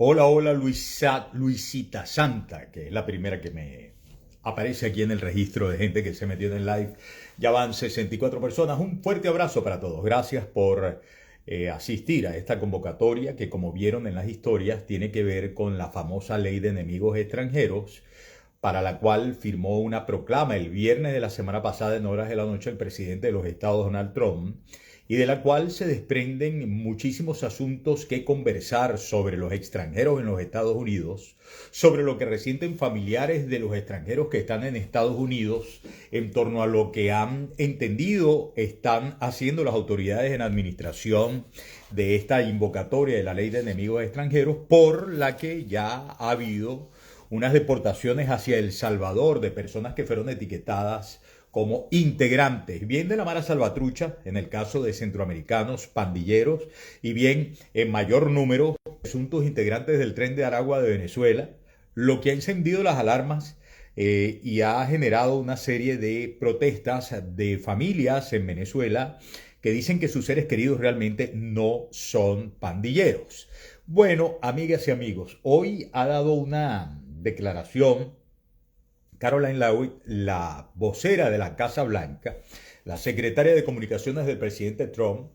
Hola, hola Luisita Santa, que es la primera que me aparece aquí en el registro de gente que se metió en el live. Ya van 64 personas. Un fuerte abrazo para todos. Gracias por asistir a esta convocatoria que, como vieron en las historias, tiene que ver con la famosa ley de enemigos extranjeros, para la cual firmó una proclama el viernes de la semana pasada en horas de la noche el presidente de los Estados, Donald Trump, y de la cual se desprenden muchísimos asuntos que conversar sobre los extranjeros en los Estados Unidos, sobre lo que resienten familiares de los extranjeros que están en Estados Unidos, en torno a lo que han entendido están haciendo las autoridades en administración de esta invocatoria de la ley de enemigos extranjeros, por la que ya ha habido unas deportaciones hacia El Salvador de personas que fueron etiquetadas como integrantes, bien de la Mara Salvatrucha, en el caso de centroamericanos pandilleros, y bien en mayor número presuntos integrantes del Tren de Aragua de Venezuela, lo que ha encendido las alarmas y ha generado una serie de protestas de familias en Venezuela que dicen que sus seres queridos realmente no son pandilleros. Bueno, amigas y amigos, hoy ha dado una declaración Caroline Leavitt, la vocera de la Casa Blanca, la secretaria de comunicaciones del presidente Trump,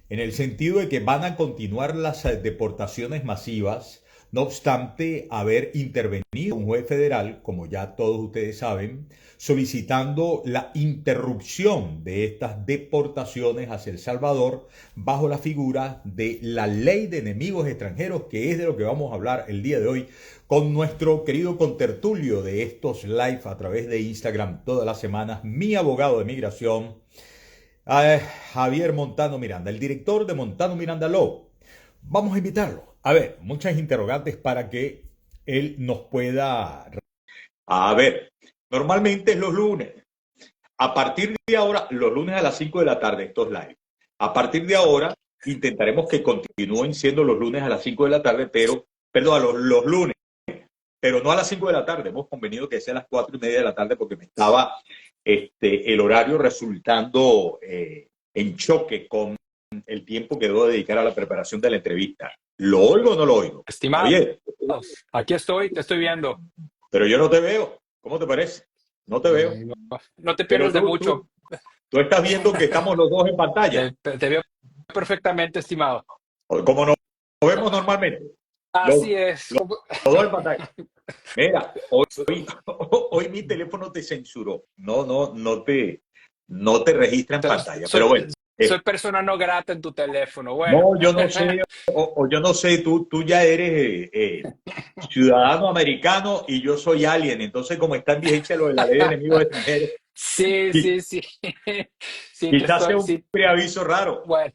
en el sentido de que van a continuar las deportaciones masivas, no obstante haber intervenido un juez federal, como ya todos ustedes saben, solicitando la interrupción de estas deportaciones hacia El Salvador bajo la figura de la ley de enemigos extranjeros, que es de lo que vamos a hablar el día de hoy con nuestro querido contertulio de estos live a través de Instagram todas las semanas, mi abogado de migración, Javier Montano Miranda, el director de Montano Miranda Law. Vamos a invitarlo. A ver, muchas interrogantes para que él nos pueda... A ver, normalmente es los lunes. A partir de ahora, los lunes a las 5 de la tarde, estos live. A partir de ahora, intentaremos que continúen siendo los lunes a las 5 de la tarde, pero, perdón, los lunes, pero no a las 5 de la tarde. Hemos convenido que sea a las 4:30 de la tarde porque me estaba el horario resultando en choque con el tiempo que debo dedicar a la preparación de la entrevista. ¿Lo oigo o no lo oigo? Estimados, Javier, aquí estoy, te estoy viendo. pero yo no te veo. ¿Cómo te parece? No te veo. No, no te Pero pierdes de mucho. tú estás viendo que estamos los dos en pantalla. Te veo perfectamente, estimado. Como nos vemos normalmente. Los, Así es. los dos en pantalla. Mira, hoy mi teléfono te censuró. No te registra en pantalla. Soy, Pero bueno, soy persona no grata en tu teléfono. Bueno, no, yo no sé, o yo no sé, tú ya eres ciudadano americano y yo soy alien. Entonces, como está en vigencia lo de la ley de enemigos extranjeros, sí, sí, sí. Sí, quizás sea un sí. preaviso raro. Bueno,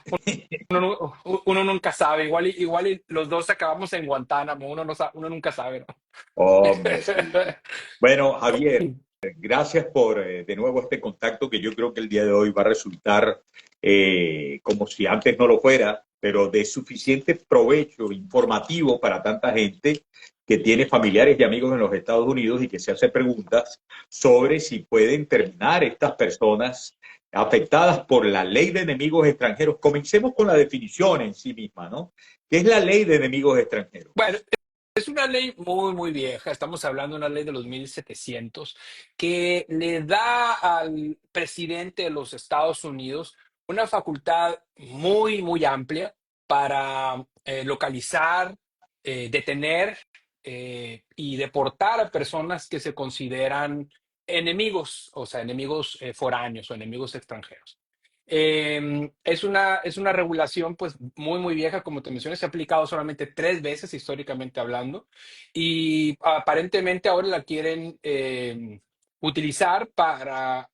uno nunca sabe. Igual y los dos acabamos en Guantánamo. Uno nunca sabe, ¿no? Hombre, sí. Bueno, Javier, gracias por de nuevo este contacto que yo creo que el día de hoy va a resultar como si antes no lo fuera, pero de suficiente provecho informativo para tanta gente que tiene familiares y amigos en los Estados Unidos y que se hace preguntas sobre si pueden terminar estas personas afectadas por la ley de enemigos extranjeros. Comencemos con la definición en sí misma, ¿no? ¿Qué es la ley de enemigos extranjeros? Bueno, es una ley muy, muy vieja. Estamos hablando de una ley de los 1700 que le da al presidente de los Estados Unidos una facultad muy, muy amplia para localizar, detener y deportar a personas que se consideran enemigos, o sea, enemigos foráneos o enemigos extranjeros. Es una regulación pues muy, muy vieja, como te mencioné, se ha aplicado solamente 3 veces históricamente hablando y aparentemente ahora la quieren utilizar para,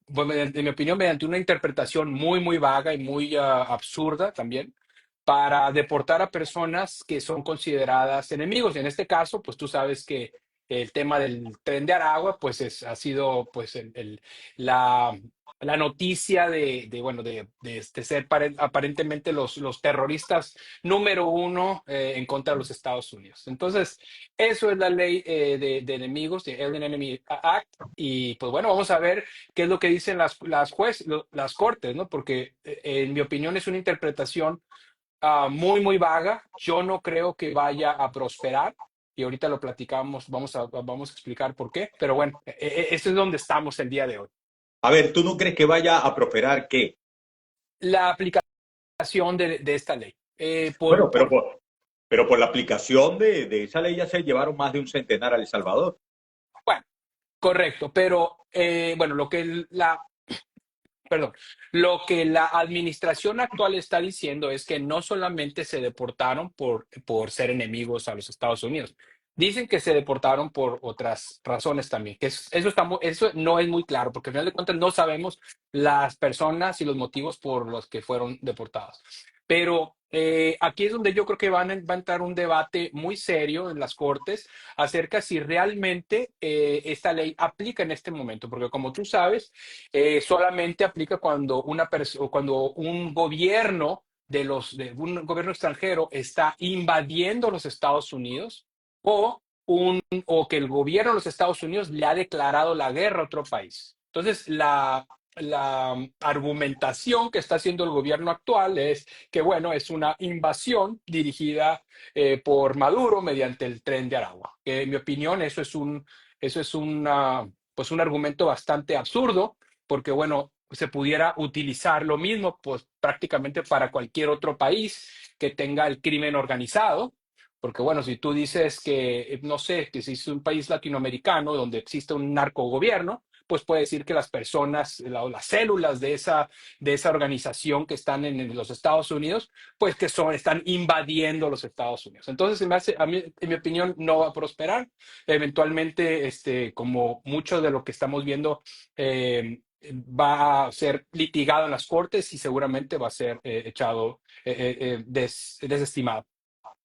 bueno, en mi opinión, mediante una interpretación muy, muy vaga y muy absurda también, para deportar a personas que son consideradas enemigos. En este caso, pues tú sabes que el tema del Tren de Aragua, pues ha sido pues la la noticia bueno, de ser aparentemente los terroristas número uno en contra de los Estados Unidos. Entonces, eso es la ley de enemigos, de Alien Enemy Act. Y pues bueno, vamos a ver qué es lo que dicen las cortes, ¿no? Porque en mi opinión es una interpretación muy, muy vaga. Yo no creo que vaya a prosperar. Y ahorita lo platicamos, vamos a explicar por qué. Pero bueno, eso es donde estamos el día de hoy. A ver, ¿tú no crees que vaya a prosperar qué? La aplicación de esta ley. Bueno, pero por la aplicación de esa ley ya se llevaron más de un centenar a El Salvador. Bueno, correcto, pero bueno, perdón, lo que la administración actual está diciendo es que no solamente se deportaron por ser enemigos a los Estados Unidos, dicen que se deportaron por otras razones también, que eso no es muy claro, porque al final de cuentas no sabemos las personas y los motivos por los que fueron deportados. Pero aquí es donde yo creo que va a entrar un debate muy serio en las cortes acerca si realmente esta ley aplica en este momento, porque como tú sabes, solamente aplica cuando cuando un gobierno de un gobierno extranjero está invadiendo los Estados Unidos o o que el gobierno de los Estados Unidos le ha declarado la guerra a otro país. Entonces, la argumentación que está haciendo el gobierno actual es que, bueno, es una invasión dirigida por Maduro mediante el Tren de Aragua. Que, en mi opinión, eso es pues un argumento bastante absurdo, porque, bueno, se pudiera utilizar lo mismo, pues prácticamente para cualquier otro país que tenga el crimen organizado. Porque, bueno, si tú dices que, no sé, que si es un país latinoamericano donde existe un narcogobierno, pues puede decir que las personas, las células de esa organización que están en los Estados Unidos, pues que están invadiendo los Estados Unidos. Entonces, a mí, en mi opinión, no va a prosperar. Eventualmente, como mucho de lo que estamos viendo, va a ser litigado en las cortes y seguramente va a ser echado, desestimado.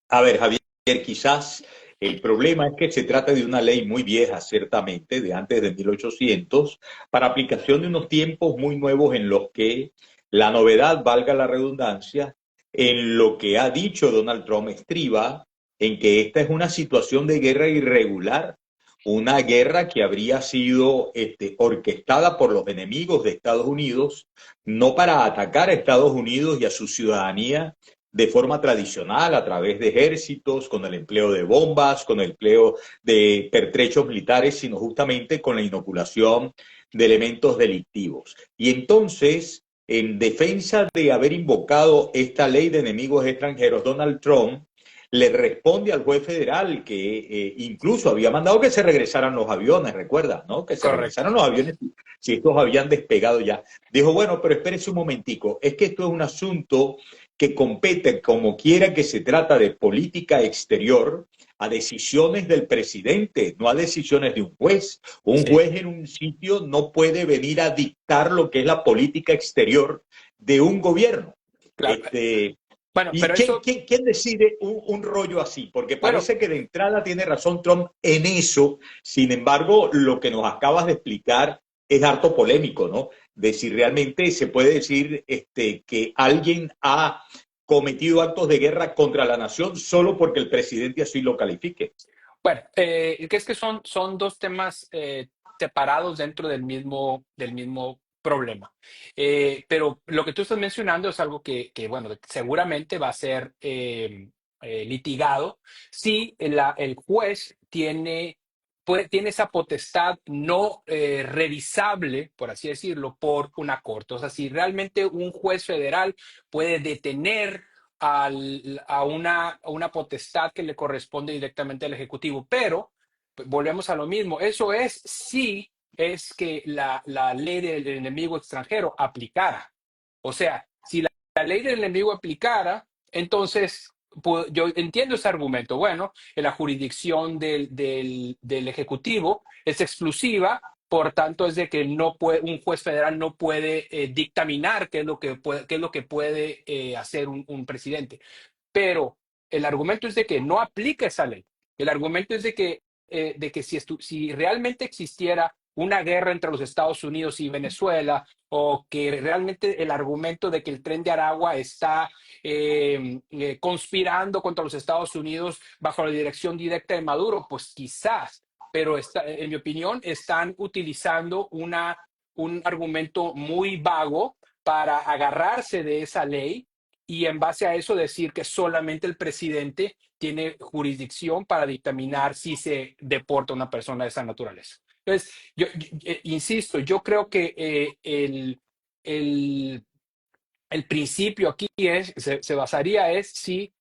A ver, Javier, quizás el problema es que se trata de una ley muy vieja, ciertamente, de antes de 1800, para aplicación de unos tiempos muy nuevos en los que la novedad, valga la redundancia, en lo que ha dicho Donald Trump estriba en que esta es una situación de guerra irregular, una guerra que habría sido orquestada por los enemigos de Estados Unidos, no para atacar a Estados Unidos y a su ciudadanía, de forma tradicional, a través de ejércitos, con el empleo de bombas, con el empleo de pertrechos militares, sino justamente con la inoculación de elementos delictivos. Y entonces, en defensa de haber invocado esta ley de enemigos extranjeros, Donald Trump le responde al juez federal que incluso había mandado que se regresaran los aviones, recuerda, ¿no? Que se Correcto. regresaran los aviones si estos habían despegado ya. Dijo, bueno, pero espérese un momentico, es que esto es un asunto que compete, como quiera que se trata de política exterior, a decisiones del presidente, no a decisiones de un juez. Un Sí, juez en un sitio no puede venir a dictar lo que es la política exterior de un gobierno. claro. Este, Bueno, ¿Y pero eso, quién decide un rollo así? Porque bueno, parece que de entrada tiene razón Trump en eso. Sin embargo, lo que nos acabas de explicar es harto polémico, ¿no? De si realmente se puede decir que alguien ha cometido actos de guerra contra la nación solo porque el presidente así lo califique. bueno, que es que son dos temas separados dentro del mismo problema. Pero lo que tú estás mencionando es algo bueno, seguramente va a ser litigado si el juez tiene esa potestad no revisable, por así decirlo, por una corte. O sea, si realmente un juez federal puede detener a una potestad que le corresponde directamente al Ejecutivo. Pero volvemos a lo mismo. Eso es si es que la ley del enemigo extranjero aplicara. O sea, si la ley del enemigo aplicara, entonces yo entiendo ese argumento. Bueno, la jurisdicción del Ejecutivo es exclusiva, por tanto es de que un juez federal no puede dictaminar qué es lo que puede hacer un presidente. Pero el argumento es de que no aplica esa ley. El argumento es de que si realmente existiera una guerra entre los Estados Unidos y Venezuela, o que realmente el argumento de que el Tren de Aragua está conspirando contra los Estados Unidos bajo la dirección directa de Maduro, pues quizás, pero en mi opinión están utilizando un argumento muy vago para agarrarse de esa ley y en base a eso decir que solamente el presidente tiene jurisdicción para dictaminar si se deporta a una persona de esa naturaleza. Entonces, insisto, yo creo que el, el principio aquí se basaría es si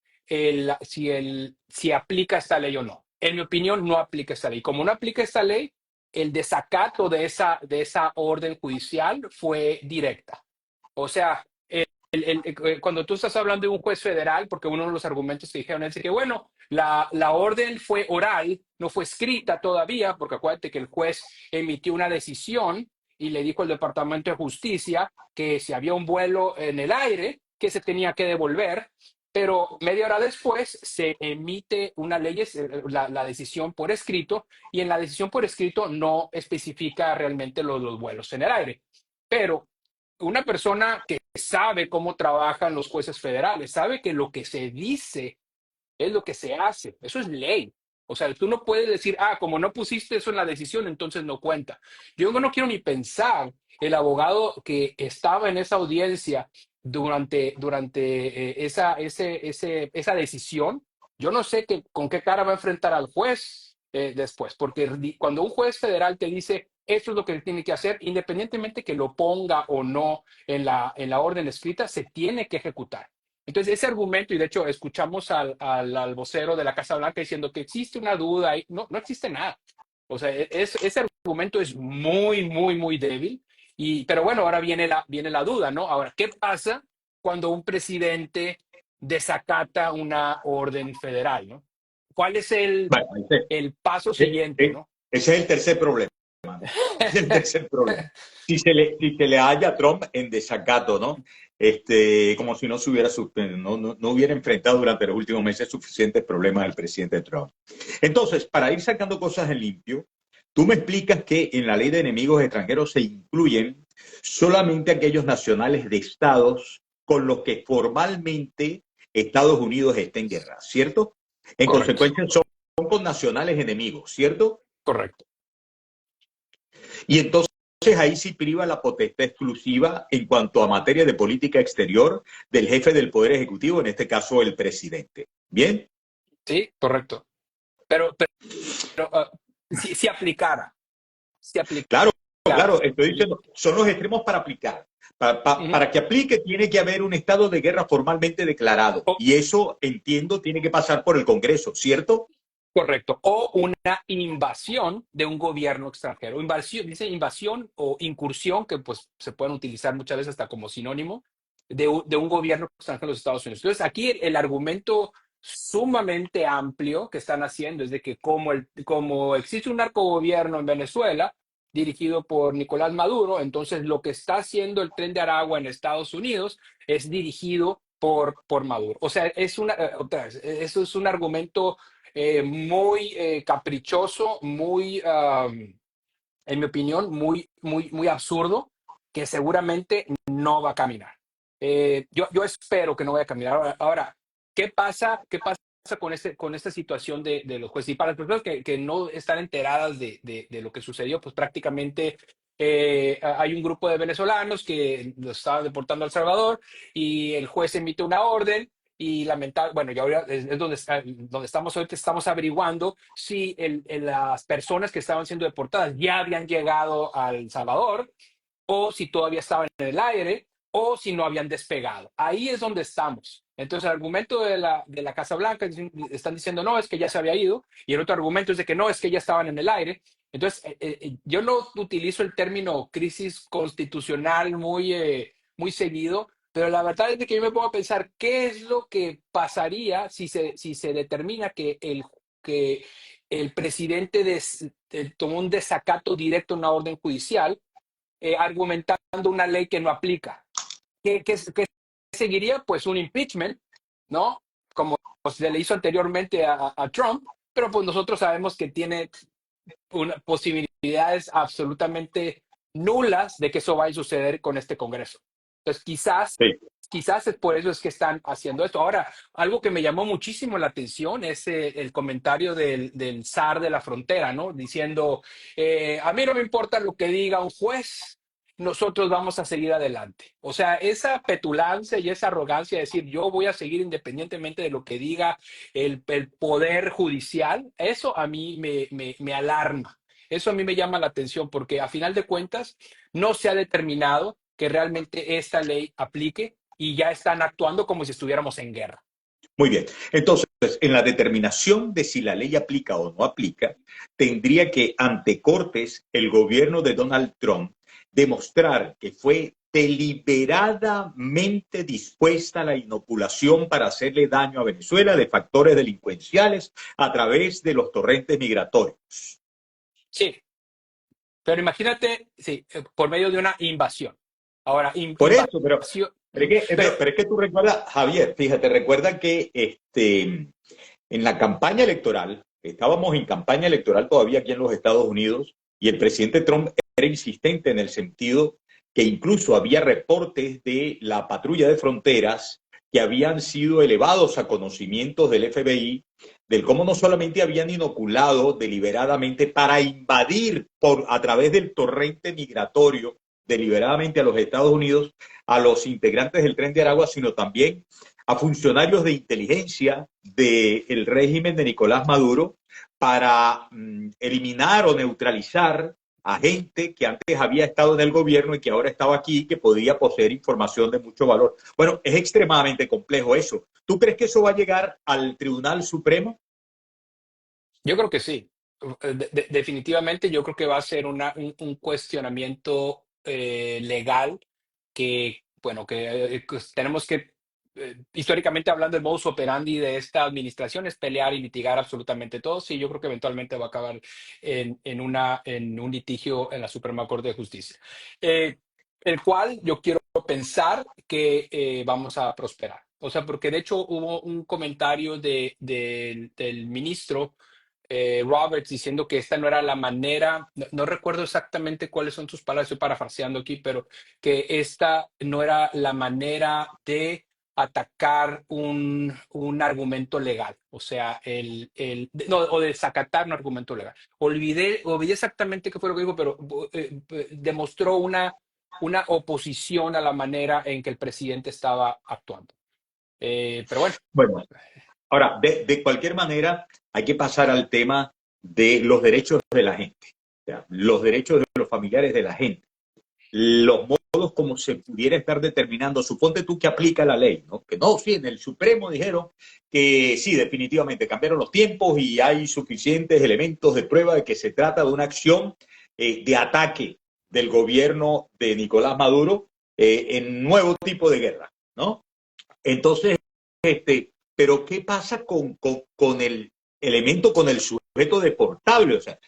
aplica esta ley o no. En mi opinión, no aplica esta ley. Como no aplica esta ley, el desacato de esa orden judicial fue directa. O sea, cuando tú estás hablando de un juez federal, porque uno de los argumentos que dijeron es que, bueno, la orden fue oral, no fue escrita todavía, porque acuérdate que el juez emitió una decisión y le dijo al Departamento de Justicia que si había un vuelo en el aire, que se tenía que devolver, pero media hora después se emite una ley, la decisión por escrito, y en la decisión por escrito no especifica realmente los vuelos en el aire. Pero una persona que sabe cómo trabajan los jueces federales, sabe que lo que se dice es lo que se hace. Eso es ley. O sea, tú no puedes decir, como no pusiste eso en la decisión, entonces no cuenta. Yo no quiero ni pensar el abogado que estaba en esa audiencia durante esa decisión. Yo no sé con qué cara va a enfrentar al juez después, porque cuando un juez federal te dice, esto es lo que tiene que hacer, independientemente que lo ponga o no en la orden escrita, se tiene que ejecutar. Entonces, ese argumento, y de hecho escuchamos al vocero de la Casa Blanca diciendo que existe una duda, y no existe nada. O sea, ese argumento es muy, muy, muy débil. Pero bueno, ahora viene la duda, ¿no? Ahora, ¿qué pasa cuando un presidente desacata una orden federal, ¿no? ¿Cuál es el, Bueno, el paso ese, siguiente, ¿no? ese es el tercer problema. Es el tercer problema. Si se le halla a Trump en desacato, ¿no? Como si no se hubiera, no hubiera enfrentado durante los últimos meses suficientes problemas al presidente Trump. Entonces, para ir sacando cosas en limpio, tú me explicas que en la ley de enemigos extranjeros se incluyen solamente aquellos nacionales de estados con los que formalmente Estados Unidos está en guerra, ¿cierto? En Correcto, consecuencia, son con nacionales enemigos, ¿cierto? correcto. Y entonces ahí sí priva la potestad exclusiva en cuanto a materia de política exterior del jefe del Poder Ejecutivo, en este caso el presidente. ¿Bien? Sí, correcto. Pero si aplicara, si aplicara. Claro, claro, estoy diciendo, son los extremos para aplicar. Ujú. Para que aplique tiene que haber un estado de guerra formalmente declarado y eso, entiendo, tiene que pasar por el Congreso, ¿cierto? Correcto. O una invasión de un gobierno extranjero. Invasión, dice invasión o incursión, que pues se pueden utilizar muchas veces hasta como sinónimo, de un gobierno extranjero de los Estados Unidos. Entonces, aquí el argumento sumamente amplio que están haciendo es de que como existe un narcogobierno en Venezuela, dirigido por Nicolás Maduro, entonces lo que está haciendo el Tren de Aragua en Estados Unidos es dirigido por Maduro. O sea, otra vez, eso es un argumento muy caprichoso, en mi opinión, muy, muy, muy absurdo, que seguramente no va a caminar. Yo espero que no vaya a caminar. Ahora, ¿qué pasa con esta situación de los jueces? Y para las personas que no están enteradas de lo que sucedió, pues prácticamente hay un grupo de venezolanos que los estaban deportando a El Salvador y el juez emite una orden y lamentable, bueno, ya ahora es donde estamos ahorita, estamos averiguando si las personas que estaban siendo deportadas ya habían llegado a El Salvador o si todavía estaban en el aire o si no habían despegado. Ahí es donde estamos. Entonces, el argumento de la Casa Blanca están diciendo no, es que ya se había ido, y el otro argumento es de que no, es que ya estaban en el aire. Entonces, yo no utilizo el término crisis constitucional muy seguido, pero la verdad es de que yo me pongo a pensar qué es lo que pasaría si se determina que el presidente tomó un desacato directo en una orden judicial, argumentando una ley que no aplica. ¿Qué seguiría? Pues un impeachment, ¿no? Como se le hizo anteriormente a Trump, pero pues nosotros sabemos que tiene posibilidades absolutamente nulas de que eso vaya a suceder con este Congreso. Entonces, Sí. quizás es por eso es que están haciendo esto. Ahora, algo que me llamó muchísimo la atención es el comentario del zar de la frontera, ¿no? Diciendo, a mí no me importa lo que diga un juez, nosotros vamos a seguir adelante. O sea, esa petulancia y esa arrogancia de decir yo voy a seguir independientemente de lo que diga el poder judicial, eso a mí me alarma. Eso a mí me llama la atención porque a final de cuentas no se ha determinado que realmente esta ley aplique y ya están actuando como si estuviéramos en guerra. Muy bien. Entonces, en la determinación de si la ley aplica o no aplica, tendría que, ante Cortes, el gobierno de Donald Trump demostrar que fue deliberadamente dispuesta a la inoculación para hacerle daño a Venezuela de factores delincuenciales a través de los torrentes migratorios. Sí, pero imagínate, sí, por medio de una invasión. Ahora, Por eso, invasión, pero es que tú recuerdas, Javier, fíjate, recuerda que en la campaña electoral, estábamos en campaña electoral todavía aquí en los Estados Unidos, y el presidente Trump era insistente en el sentido que incluso había reportes de la patrulla de fronteras que habían sido elevados a conocimientos del FBI, del cómo no solamente habían inoculado deliberadamente para invadir a través del torrente migratorio deliberadamente a los Estados Unidos, a los integrantes del Tren de Aragua, sino también a funcionarios de inteligencia del régimen de Nicolás Maduro para eliminar o neutralizar a gente que antes había estado en el gobierno y que ahora estaba aquí, que podía poseer información de mucho valor. Bueno, es extremadamente complejo eso. ¿Tú crees que eso va a llegar al Tribunal Supremo? yo creo que sí. Definitivamente yo creo que va a ser un cuestionamiento legal que, bueno, que pues, tenemos que, históricamente hablando, el modus operandi de esta administración es pelear y litigar absolutamente todo. Sí, yo creo que eventualmente va a acabar en un litigio en la Suprema Corte de Justicia, eh, el cual yo quiero pensar que vamos a prosperar. O sea, porque de hecho hubo un comentario del ministro Roberts diciendo que esta no era la manera, no recuerdo exactamente cuáles son sus palabras, estoy parafraseando aquí, pero que esta no era la manera de atacar un argumento legal, o sea, no, o de desacatar un argumento legal. Olvidé exactamente qué fue lo que dijo, pero demostró una oposición a la manera en que el presidente estaba actuando. Pero bueno. Bueno, ahora, de cualquier manera, hay que pasar al tema de los derechos de la gente, o sea, los derechos de los familiares de la gente, los modos como se pudiera estar determinando. Suponte tú que aplica la ley, ¿no? Que no, sí, en el Supremo dijeron que sí, definitivamente cambiaron los tiempos y hay suficientes elementos de prueba de que se trata de una acción de ataque del gobierno de Nicolás Maduro en nuevo tipo de guerra, ¿no? Entonces, pero ¿qué pasa con el elemento, con el sujeto deportable? O sea,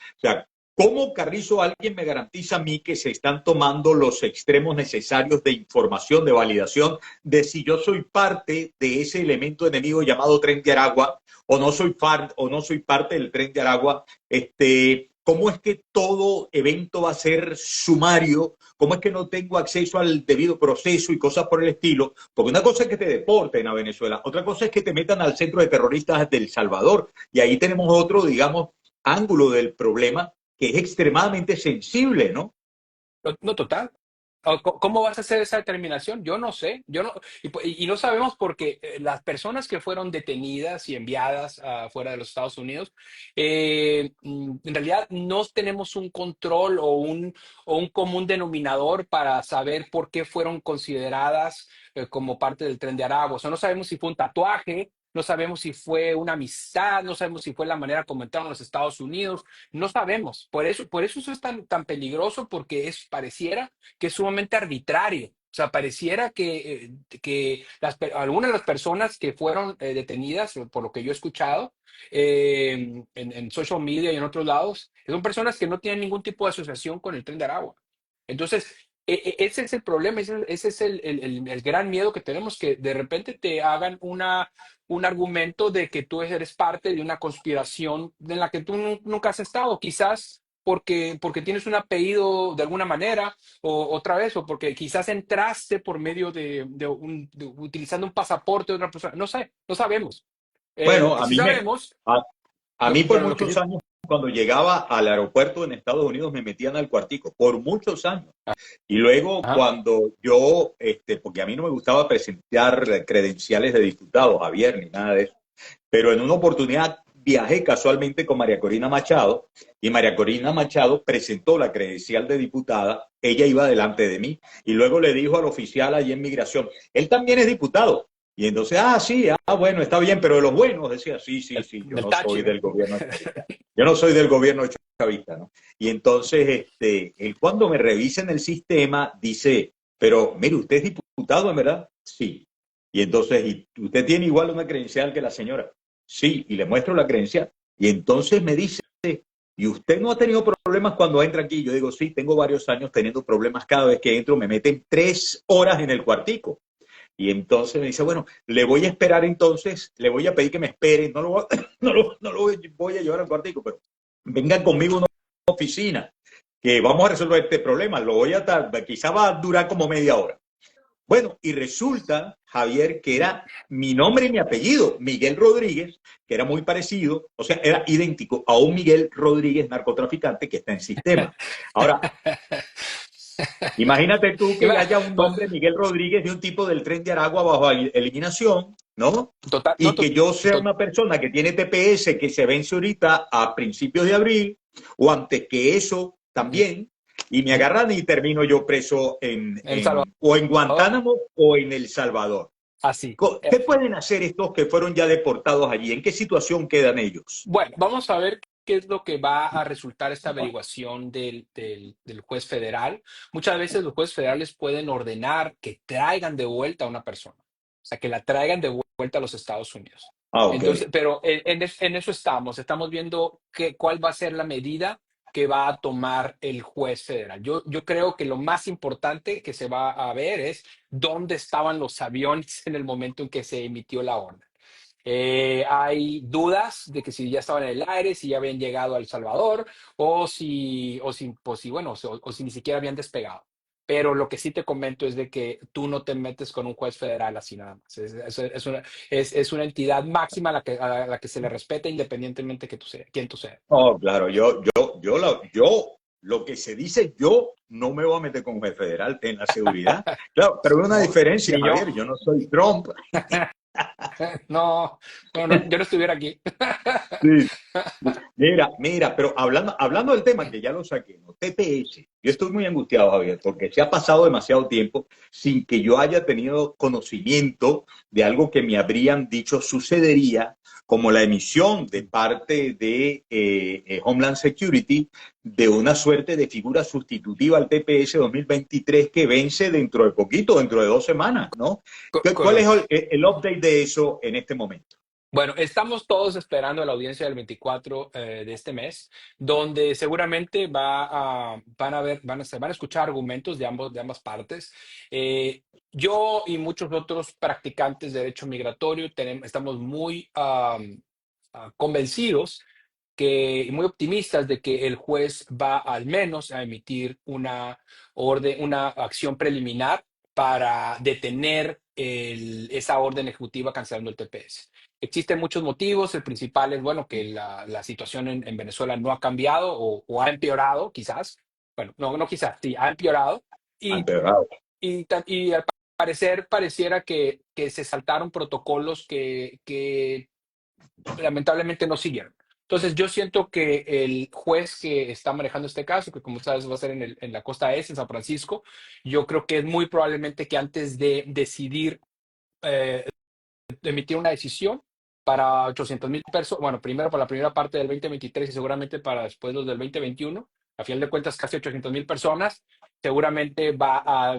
¿cómo, Carrizo, alguien me garantiza a mí que se están tomando los extremos necesarios de información, de validación, de si yo soy parte de ese elemento enemigo llamado Tren de Aragua o no soy parte del Tren de Aragua? ¿Cómo es que todo evento va a ser sumario? ¿Cómo es que no tengo acceso al debido proceso y cosas por el estilo? Porque una cosa es que te deporten a Venezuela, otra cosa es que te metan al centro de terroristas del Salvador. Y ahí tenemos otro, digamos, ángulo del problema que es extremadamente sensible, ¿no? No, no, total. ¿Cómo vas a hacer esa determinación? Yo no sé. Yo no, y no sabemos porque las personas que fueron detenidas y enviadas fuera de los Estados Unidos, en realidad no tenemos un control o un común denominador para saber por qué fueron consideradas como parte del Tren de Aragua. O sea, no sabemos si fue un tatuaje, no sabemos si fue una amistad, no sabemos si fue la manera como entraron a los Estados Unidos. No sabemos. Por eso eso es tan peligroso porque pareciera que es sumamente arbitrario. O sea, pareciera que algunas de las personas que fueron detenidas, por lo que yo he escuchado en social media y en otros lados, son personas que no tienen ningún tipo de asociación con el Tren de Aragua. Entonces, ese es el problema, ese es el gran miedo que tenemos, que de repente te hagan un argumento de que tú eres parte de una conspiración en la que tú nunca has estado, quizás porque tienes un apellido de alguna manera, o otra vez, o porque quizás entraste por medio utilizando un pasaporte de otra persona. No sé, no sabemos. Bueno, Sí sabemos, a mí por pero lo que muchos yo... años cuando llegaba al aeropuerto en Estados Unidos me metían al cuartico por muchos años. Y luego Ajá. cuando yo, porque a mí no me gustaba presentar credenciales de diputado, Javier, ni nada de eso, pero en una oportunidad viajé casualmente con María Corina Machado y María Corina Machado presentó la credencial de diputada, ella iba delante de mí y luego le dijo al oficial allí en migración, él también es diputado. Y entonces, sí, bueno, está bien, pero de los buenos, decía, sí, sí, sí, yo Del no Tachi, soy ¿no? del gobierno chavista. Yo no soy del gobierno chavista, ¿no? Y entonces, él cuando me revisa en el sistema, dice, pero mire, usted es diputado, ¿en verdad? Sí. Y entonces, ¿y usted tiene igual una credencial que la señora? Sí, y le muestro la credencial. Y entonces me dice, ¿y usted no ha tenido problemas cuando entra aquí? Yo digo, sí, tengo varios años teniendo problemas cada vez que entro, me meten 3 horas en el cuartico. Y entonces me dice, bueno, le voy a esperar entonces, le voy a pedir que me espere, no lo voy a, no lo voy a llevar al cuartico, pero vengan conmigo a una oficina, que vamos a resolver este problema, lo voy a tardar, quizá va a durar como media hora. Bueno, y resulta, Javier, que era mi nombre y mi apellido, Miguel Rodríguez, que era muy parecido, o sea, era idéntico a un Miguel Rodríguez narcotraficante que está en sistema. Ahora, imagínate tú que Ima- haya un Bueno, nombre Miguel Rodríguez de un tipo del Tren de Aragua bajo eliminación, ¿no? total, no, Y que yo sea una persona que tiene TPS que se vence ahorita a principios de abril o antes que eso también, y me agarran y termino yo preso El Salvador, o en Guantánamo o en El Salvador. así. ¿Qué pueden hacer estos que fueron ya deportados allí? ¿En qué situación quedan ellos? Bueno, vamos a ver qué es lo que va a resultar esta averiguación del juez federal. Muchas veces los jueces federales pueden ordenar que traigan de vuelta a una persona, o sea, que la traigan de vuelta a los Estados Unidos. Ok. Entonces, pero en eso estamos viendo cuál va a ser la medida que va a tomar el juez federal. Yo creo que lo más importante que se va a ver es dónde estaban los aviones en el momento en que se emitió la orden. Hay dudas de que si ya estaban en el aire, si ya habían llegado a El Salvador bueno, o si ni siquiera habían despegado. Pero lo que sí te comento es de que tú no te metes con un juez federal así nada más. Es una entidad máxima a la que se le respeta independientemente que quién tú seas. Oh, claro, yo, lo que se dice, yo no me voy a meter con un juez federal en la seguridad. Claro, pero hay una No, diferencia, ni yo. Javier, yo no soy Trump. No, no, no, yo no estuviera aquí. Sí. Mira, pero hablando del tema que ya lo saqué, ¿no? TPS, yo estoy muy angustiado, Javier, porque se ha pasado demasiado tiempo sin que yo haya tenido conocimiento de algo que me habrían dicho sucedería, como la emisión de parte de Homeland Security de una suerte de figura sustitutiva al TPS 2023 que vence dentro de poquito, dentro de 2 semanas, ¿no? ¿Cuál es Correcto. el update de eso en este momento? Bueno, estamos todos esperando la audiencia del 24 de este mes, donde seguramente se van a escuchar argumentos de ambas partes. Yo y muchos otros practicantes de derecho migratorio estamos muy convencidos y muy optimistas de que el juez va al menos a emitir una acción preliminar para detener esa orden ejecutiva cancelando el TPS. Existen muchos motivos. El principal es, bueno, que la situación en Venezuela no ha cambiado o ha empeorado, quizás. Bueno, no, no quizás, sí, ha empeorado. Y, Empeorado. y al parecer pareciera que se saltaron protocolos que lamentablemente no siguieron. Entonces, yo siento que el juez que está manejando este caso, que como sabes va a ser en la costa este, en San Francisco, yo creo que es muy probablemente que antes de decidir eh, emitir una decisión para 800,000 personas, bueno, primero para la primera parte del 2023 y seguramente para después los del 2021, a final de cuentas casi 800,000 personas, seguramente va a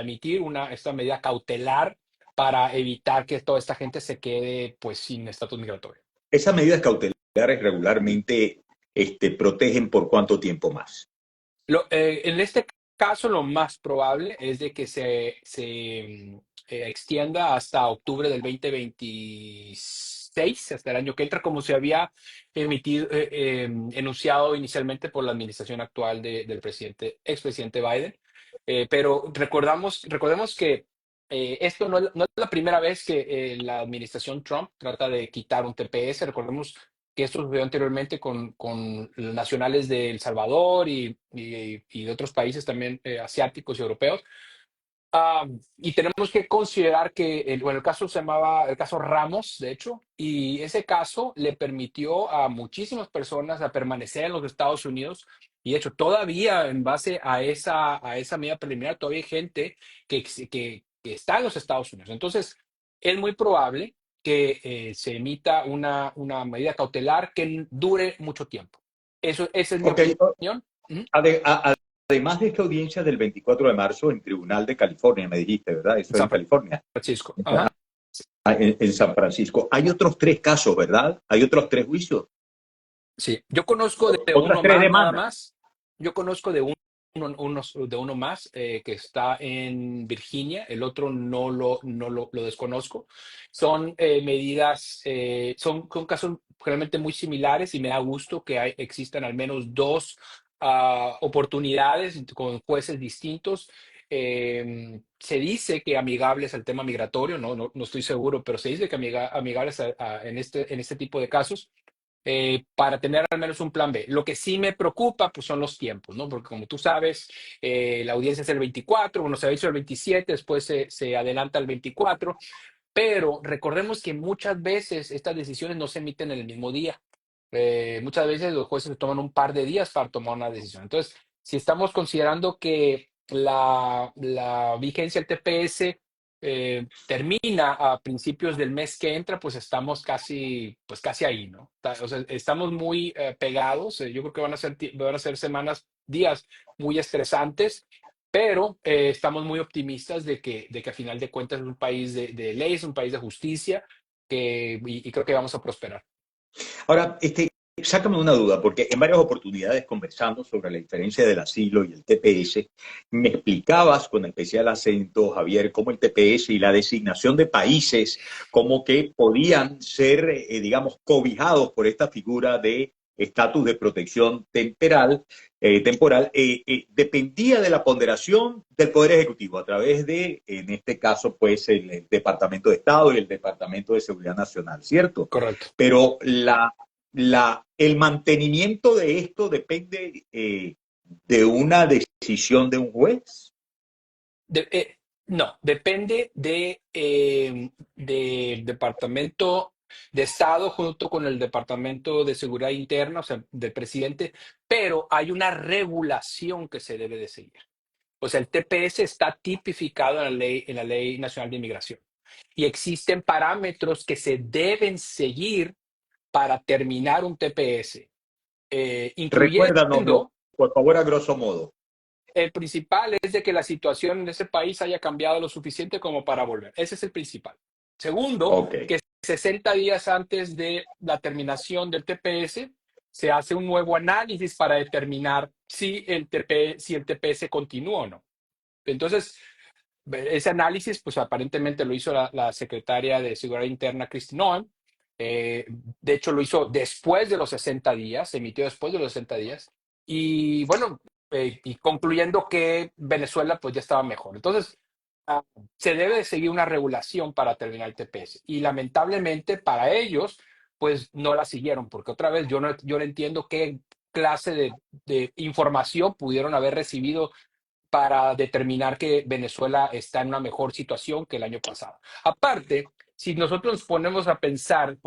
emitir esta medida cautelar para evitar que toda esta gente se quede pues sin estatus migratorio. Esas medidas cautelares regularmente protegen por cuánto tiempo más. En este caso, lo más probable es de que extienda hasta octubre del 2026, hasta el año que entra, como se había enunciado inicialmente por la administración actual del expresidente Biden. Pero recordemos que esto no es la primera vez que la administración Trump trata de quitar un TPS. Recordemos que esto sucedió anteriormente con nacionales de El Salvador y de otros países también asiáticos y europeos. Y tenemos que considerar que, bueno, el caso se llamaba el caso Ramos, de hecho, y ese caso le permitió a muchísimas personas a permanecer en los Estados Unidos. Y de hecho, todavía en base a esa medida preliminar, todavía hay gente que está en los Estados Unidos. Entonces, es muy probable que se emita una medida cautelar que dure mucho tiempo. Esa es mi Ok, opinión. Ujú. además de esta audiencia del 24 de marzo en Tribunal de California, me dijiste, ¿verdad? Eso es San en California, Francisco. Ajá. en San Francisco. Hay otros tres casos, ¿verdad? Hay otros tres juicios, Sí, yo conozco de otras uno tres más nada demandas. más. Yo conozco de uno más que está en Virginia. El otro no lo desconozco. Son medidas, son casos realmente muy similares y me da gusto que existan al menos dos oportunidades con jueces distintos. Se dice que amigables al tema migratorio, no estoy seguro, pero se dice que amigables en este tipo de casos para tener al menos un plan B. Lo que sí me preocupa pues, son los tiempos, ¿no? Porque como tú sabes, la audiencia es el 24, bueno, se ha dicho el 27, después se adelanta al 24, pero recordemos que muchas veces estas decisiones no se emiten en el mismo día. Muchas veces los jueces se toman un par de días para tomar una decisión. Entonces, si estamos considerando que la vigencia del TPS termina a principios del mes que entra, pues estamos casi ahí, ¿no? O sea, estamos muy pegados. Yo creo que van a ser semanas, días muy estresantes, pero estamos muy optimistas de que a final de cuentas es un país de leyes, un país de justicia, y creo que vamos a prosperar. Ahora, sácame una duda, porque en varias oportunidades conversando sobre la diferencia del asilo y el TPS, me explicabas con especial acento, Javier, cómo el TPS y la designación de países como que podían ser, digamos, cobijados por esta figura de estatus de protección temporal, dependía de la ponderación del Poder Ejecutivo a través de, en este caso, pues el Departamento de Estado y el Departamento de Seguridad Nacional, ¿cierto? Correcto. Pero el mantenimiento de esto depende de una decisión de un juez. No, depende del Departamento de Estado junto con el Departamento de Seguridad Interna, o sea, del presidente, pero hay una regulación que se debe de seguir. O sea, el TPS está tipificado en la Ley Nacional de Inmigración y existen parámetros que se deben seguir para terminar un TPS, Recuérdanoslo, incluyendo. por favor, a grosso modo. El principal es de que la situación en ese país haya cambiado lo suficiente como para volver. Ese es el principal. Segundo, Ok. que 60 días antes de la terminación del TPS se hace un nuevo análisis para determinar si el TPS continúa o no. Entonces, ese análisis, pues aparentemente lo hizo la secretaria de Seguridad Interna, Kristi Noem. De hecho, lo hizo después de los 60 días, se emitió después de los 60 días. Y bueno, y concluyendo que Venezuela pues ya estaba mejor. Entonces, ah, se debe de seguir una regulación para terminar el TPS. Y lamentablemente para ellos, pues no la siguieron, porque otra vez yo no entiendo qué clase de información pudieron haber recibido para determinar que Venezuela está en una mejor situación que el año pasado. Aparte, si nosotros nos ponemos a pensar,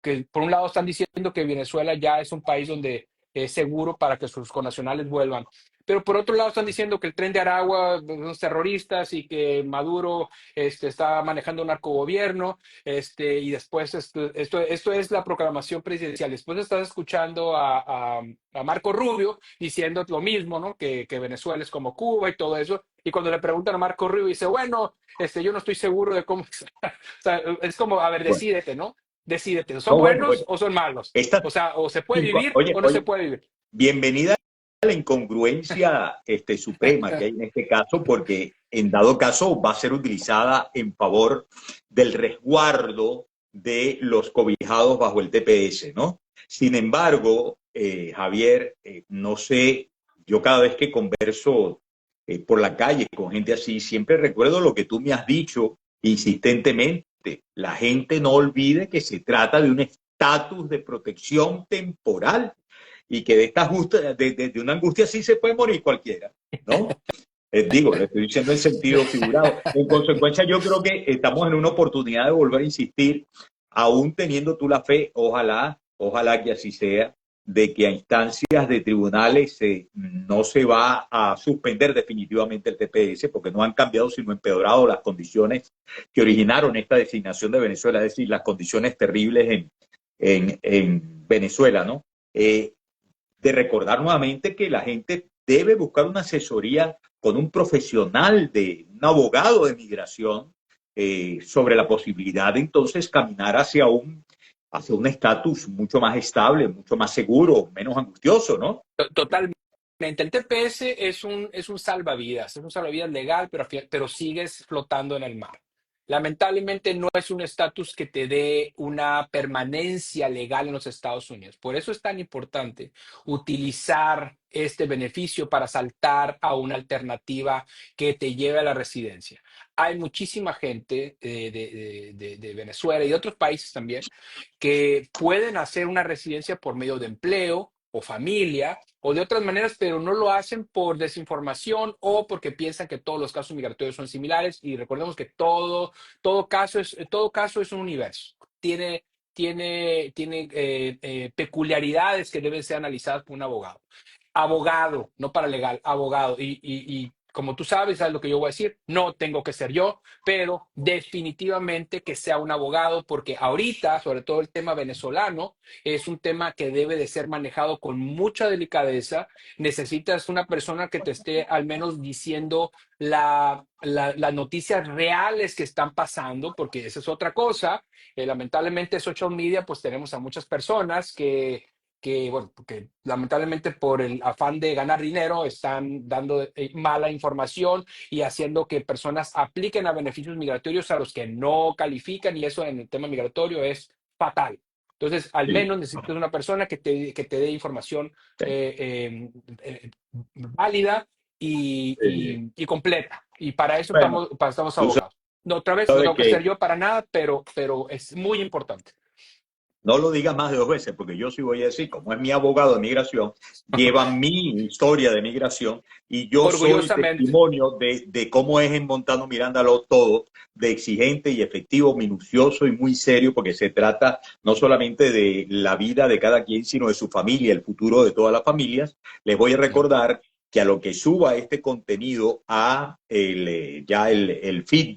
que por un lado están diciendo que Venezuela ya es un país donde es seguro para que sus connacionales vuelvan, pero por otro lado están diciendo que el Tren de Aragua son los terroristas y que Maduro está manejando un narcogobierno, y después esto es la proclamación presidencial. Después estás escuchando a Marco Rubio diciendo lo mismo, ¿no? Que Venezuela es como Cuba y todo eso. Y cuando le preguntan a Marco Rubio, dice, bueno, yo no estoy seguro de cómo. O sea, es como, a ver, Bueno, decídete, ¿no? Decídete, ¿son no, bueno, buenos bueno. o son malos? Esta, O sea, o se puede vivir oye, o no se oye, puede vivir. bienvenida a la incongruencia suprema que hay en este caso, porque en dado caso va a ser utilizada en favor del resguardo de los cobijados bajo el TPS, ¿no? Sin embargo, Javier, no sé, yo cada vez que converso por la calle con gente así, siempre recuerdo lo que tú me has dicho insistentemente. La gente no olvide que se trata de un estatus de protección temporal y que de una angustia así se puede morir cualquiera, ¿no? Digo, le estoy diciendo en sentido figurado. En consecuencia, yo creo que estamos en una oportunidad de volver a insistir, aún teniendo tú la fe, ojalá que así sea, de que a instancias de tribunales no se va a suspender definitivamente el TPS, porque no han cambiado, sino empeorado las condiciones que originaron esta designación de Venezuela, es decir, las condiciones terribles en Venezuela, ¿no? De recordar nuevamente que la gente debe buscar una asesoría con un profesional, un abogado de migración, sobre la posibilidad de entonces caminar hacia un estatus mucho más estable, mucho más seguro, menos angustioso, ¿no? Totalmente. El TPS es un salvavidas, es un salvavidas legal, pero sigues flotando en el mar. Lamentablemente no es un estatus que te dé una permanencia legal en los Estados Unidos. Por eso es tan importante utilizar este beneficio para saltar a una alternativa que te lleve a la residencia. Hay muchísima gente de Venezuela y de otros países también que pueden hacer una residencia por medio de empleo o familia o de otras maneras, pero no lo hacen por desinformación o porque piensan que todos los casos migratorios son similares. Y recordemos que todo caso es un universo. Tiene peculiaridades que deben ser analizadas por un abogado. Abogado, no paralegal, abogado. Y como tú sabes lo que yo voy a decir, no tengo que ser yo, pero definitivamente que sea un abogado, porque ahorita, sobre todo el tema venezolano, es un tema que debe de ser manejado con mucha delicadeza. Necesitas una persona que te esté al menos diciendo las noticias reales que están pasando, porque esa es otra cosa. Lamentablemente, social media, pues tenemos a muchas personas bueno, porque lamentablemente por el afán de ganar dinero están dando mala información y haciendo que personas apliquen a beneficios migratorios a los que no califican, y eso en el tema migratorio es fatal. Entonces, al Sí, menos necesitas una persona que te dé información válida y completa. Y para eso bueno, estamos tú abogados. No, otra vez, no sabes tengo que que ser yo para nada, pero es muy importante. no lo digas más de 2 veces, porque yo sí voy a decir, como es mi abogado de migración, lleva mi historia de migración y yo soy Orgullosamente. testimonio de cómo es en Montano Mirándalo todo, de exigente y efectivo, minucioso y muy serio, porque se trata no solamente de la vida de cada quien, sino de su familia, el futuro de todas las familias. Les voy a recordar que a lo que suba este contenido el feed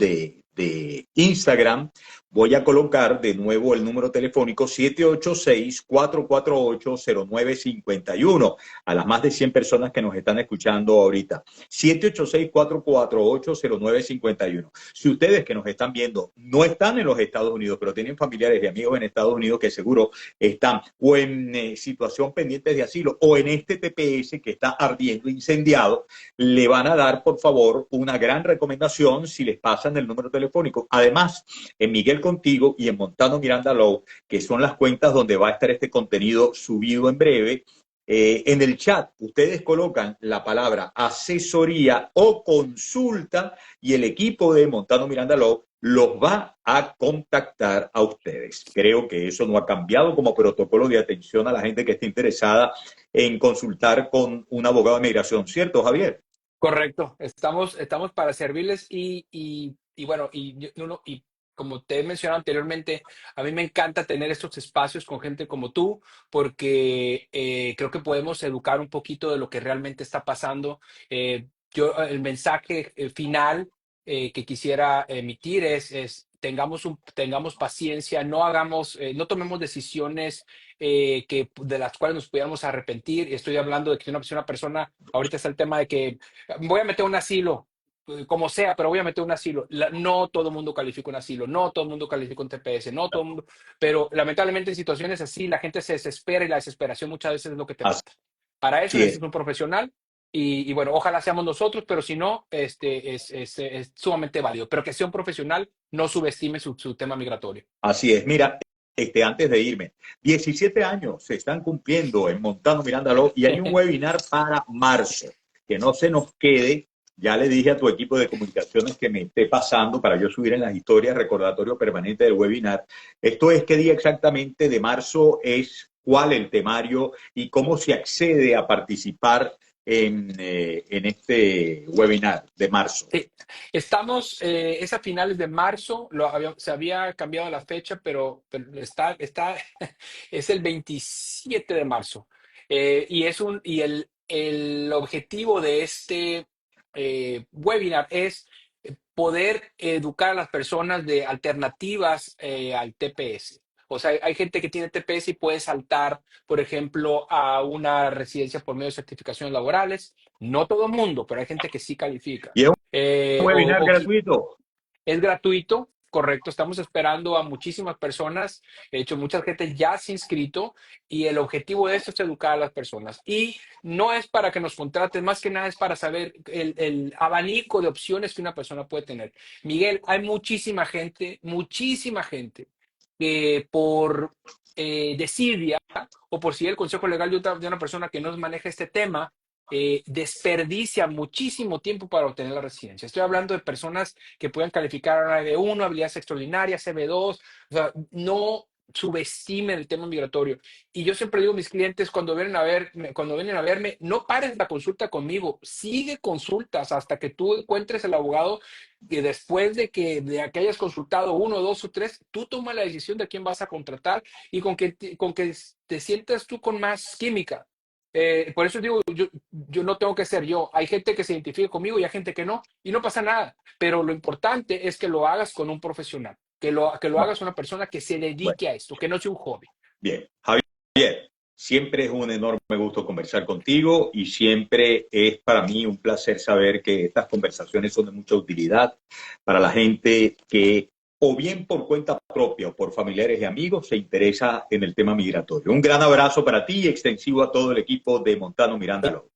de Instagram, voy a colocar de nuevo el número telefónico 786-448-0951 a las más de 100 personas que nos están escuchando ahorita. 786-448-0951. Si ustedes que nos están viendo no están en los Estados Unidos, pero tienen familiares y amigos en Estados Unidos que seguro están o en situación pendiente de asilo o en este TPS que está ardiendo, incendiado, le van a dar, por favor, una gran recomendación si les pasan el número telefónico. Además, en Miguel Contigo y en Montano Miranda Low, que son las cuentas donde va a estar este contenido subido en breve, en el chat ustedes colocan la palabra asesoría o consulta y el equipo de Montano Miranda Low los va a contactar a ustedes. Creo que eso no ha cambiado como protocolo de atención a la gente que esté interesada en consultar con un abogado de migración, ¿cierto, Javier? Correcto, estamos para servirles y bueno, y como te he mencionado anteriormente, a mí me encanta tener estos espacios con gente como tú, porque creo que podemos educar un poquito de lo que realmente está pasando. El mensaje final que quisiera emitir es tengamos paciencia, no tomemos decisiones de las cuales nos pudiéramos arrepentir. Y estoy hablando de que una persona, ahorita está el tema de que voy a meter un asilo, como sea, pero voy a meter un asilo. No todo el mundo califica un asilo, no todo el mundo califica un TPS, no todo el mundo, pero lamentablemente en situaciones así la gente se desespera y la desesperación muchas veces es lo que te Así mata. Para eso es. necesitas un profesional y bueno, ojalá seamos nosotros, pero si no, es sumamente válido. Pero que sea un profesional, no subestime su tema migratorio. Así es. Mira, antes de irme, 17 años se están cumpliendo en Montano Mirándalo y hay un webinar para marzo. Que no se nos quede Ya le dije a tu equipo de comunicaciones que me esté pasando para yo subir en las historias recordatorio permanente del webinar. Esto es qué día exactamente de marzo es, cuál el temario y cómo se accede a participar en este webinar de marzo. Sí, estamos, es a finales de marzo, se había cambiado la fecha, pero es el 27 de marzo. Y el objetivo de este webinar es poder educar a las personas de alternativas al TPS. O sea, hay gente que tiene TPS y puede saltar, por ejemplo, a una residencia por medio de certificaciones laborales. No todo el mundo, pero hay gente que sí califica. Y es un Eh, o, webinar o qui- gratuito. es gratuito, correcto. Estamos esperando a muchísimas personas. De hecho, mucha gente ya se ha inscrito y el objetivo de esto es educar a las personas. Y no es para que nos contraten, más que nada es para saber el abanico de opciones que una persona puede tener. Miguel, hay muchísima gente que por desidia o por si el consejo legal de una persona que no maneja este tema, desperdicia muchísimo tiempo para obtener la residencia. Estoy hablando de personas que pueden calificar a B1, habilidades extraordinarias, CB2, o sea, no subestimen el tema migratorio. Y yo siempre digo a mis clientes cuando vienen a verme, no pares la consulta conmigo, sigue consultas hasta que tú encuentres el abogado que después de que hayas consultado uno, dos o tres, tú tomas la decisión de quién vas a contratar y con que te sientas tú con más química. Por eso digo, yo no tengo que ser yo. Hay gente que se identifica conmigo y hay gente que no, y no pasa nada. Pero lo importante es que lo hagas con un profesional, que lo Bueno, hagas una persona que se bueno, dedique a esto, que no sea un hobby. bien. Javier, siempre es un enorme gusto conversar contigo y siempre es para mí un placer saber que estas conversaciones son de mucha utilidad para la gente que o bien por cuenta propia o por familiares y amigos se interesa en el tema migratorio. Un gran abrazo para ti y extensivo a todo el equipo de Montano Miranda Law.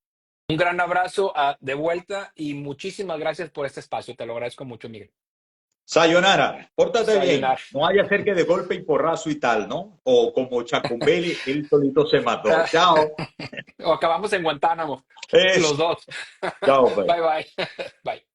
Un gran abrazo de vuelta y muchísimas gracias por este espacio. Te lo agradezco mucho, Miguel. Sayonara, pórtate bien, Sayonara. no vaya a ser que de golpe y porrazo y tal, ¿no? O como Chacumbeli, él solito se mató. Chao. O acabamos en Guantánamo, Es, los dos. chao, pues. Bye, bye. Bye.